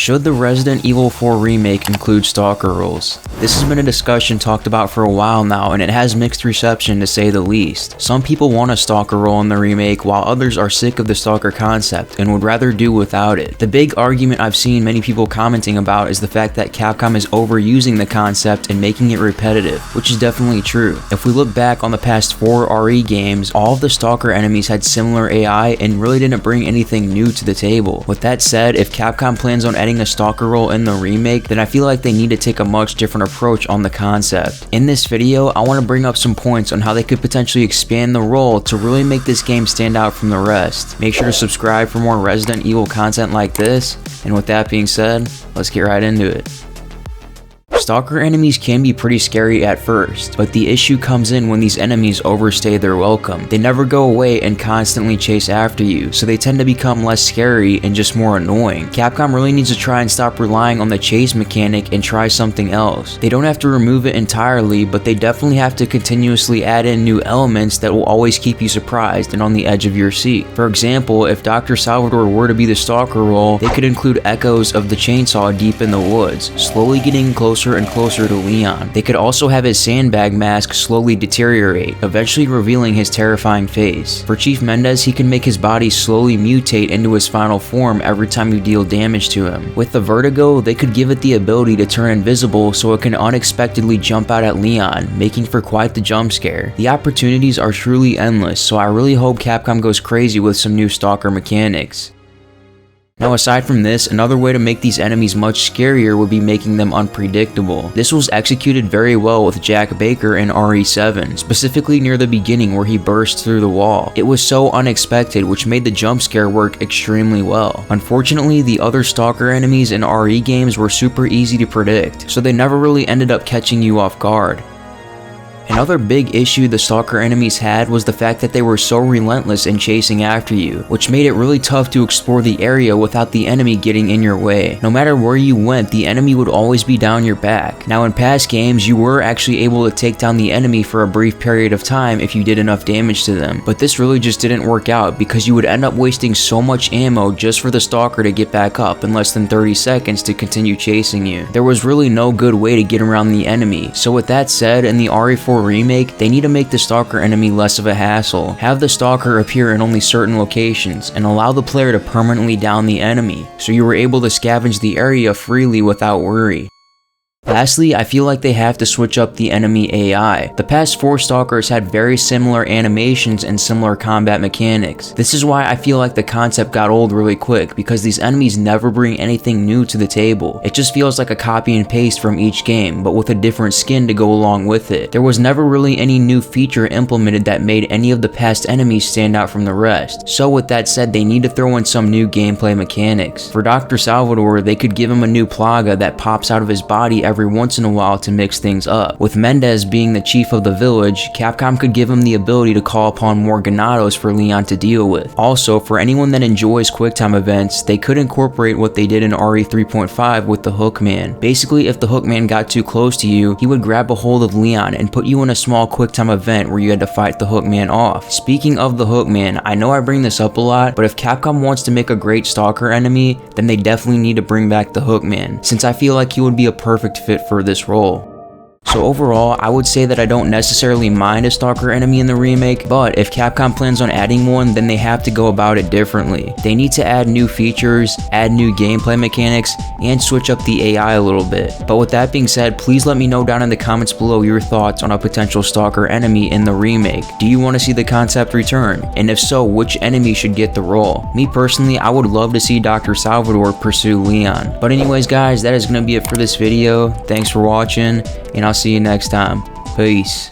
Should the Resident Evil 4 remake include Stalker rules? This has been a discussion talked about for a while now, and it has mixed reception to say the least. Some people want a Stalker role in the remake, while others are sick of the Stalker concept and would rather do without it. The big argument I've seen many people commenting about is the fact that Capcom is overusing the concept and making it repetitive, which is definitely true. If we look back on the past 4 RE games, all of the Stalker enemies had similar AI and really didn't bring anything new to the table. With that said, if Capcom plans on adding a Stalker role in the remake, then I feel like they need to take a much different approach on the concept. In this video, I want to bring up some points on how they could potentially expand the role to really make this game stand out from the rest. Make sure to subscribe for more Resident Evil content like this, and with that being said, let's get right into it. Stalker enemies can be pretty scary at first, but the issue comes in when these enemies overstay their welcome. They never go away and constantly chase after you, so they tend to become less scary and just more annoying. Capcom really needs to try and stop relying on the chase mechanic and try something else. They don't have to remove it entirely, but they definitely have to continuously add in new elements that will always keep you surprised and on the edge of your seat. For example, if Dr. Salvador were to be the Stalker role, they could include echoes of the chainsaw deep in the woods, slowly getting closer and closer to Leon. They could also have his sandbag mask slowly deteriorate, eventually revealing his terrifying face. For Chief Mendez, he can make his body slowly mutate into his final form every time you deal damage to him. With the Vertigo, they could give it the ability to turn invisible so it can unexpectedly jump out at Leon, making for quite the jump scare. The opportunities are truly endless, so I really hope Capcom goes crazy with some new Stalker mechanics. Now, aside from this, another way to make these enemies much scarier would be making them unpredictable. This was executed very well with Jack Baker in RE7, specifically near the beginning where he burst through the wall. It was so unexpected, which made the jump scare work extremely well. Unfortunately, the other Stalker enemies in RE games were super easy to predict, so they never really ended up catching you off guard. Another big issue the Stalker enemies had was the fact that they were so relentless in chasing after you, which made it really tough to explore the area without the enemy getting in your way. No matter where you went, the enemy would always be down your back. Now, in past games, you were actually able to take down the enemy for a brief period of time if you did enough damage to them, but this really just didn't work out because you would end up wasting so much ammo just for the Stalker to get back up in less than 30 seconds to continue chasing you. There was really no good way to get around the enemy, so with that said, in the RE4 remake, they need to make the Stalker enemy less of a hassle. Have the Stalker appear in only certain locations, and allow the player to permanently down the enemy, so you were able to scavenge the area freely without worry. Lastly, I feel like they have to switch up the enemy AI. The past 4 Stalkers had very similar animations and similar combat mechanics. This is why I feel like the concept got old really quick, because these enemies never bring anything new to the table. It just feels like a copy and paste from each game, but with a different skin to go along with it. There was never really any new feature implemented that made any of the past enemies stand out from the rest. So with that said, they need to throw in some new gameplay mechanics. For Dr. Salvador, they could give him a new plaga that pops out of his body every once in a while to mix things up. With Mendez being the chief of the village, Capcom could give him the ability to call upon more Ganados for Leon to deal with. Also, for anyone that enjoys QuickTime events, they could incorporate what they did in RE3.5 with the Hookman. Basically, if the Hookman got too close to you, he would grab a hold of Leon and put you in a small QuickTime event where you had to fight the Hookman off. Speaking of the Hookman, I know I bring this up a lot, but if Capcom wants to make a great Stalker enemy, then they definitely need to bring back the Hookman, since I feel like he would be a perfect fit for this role. So overall, I would say that I don't necessarily mind a Stalker enemy in the remake, but if Capcom plans on adding one, then they have to go about it differently. They need to add new features, add new gameplay mechanics, and switch up the AI a little bit. But with that being said, please let me know down in the comments below your thoughts on a potential Stalker enemy in the remake. Do you want to see the concept return? And if so, which enemy should get the role? Me personally, I would love to see Dr. Salvador pursue Leon. But anyways guys, that is going to be it for this video. Thanks for watching, and I'll see you next time. Peace.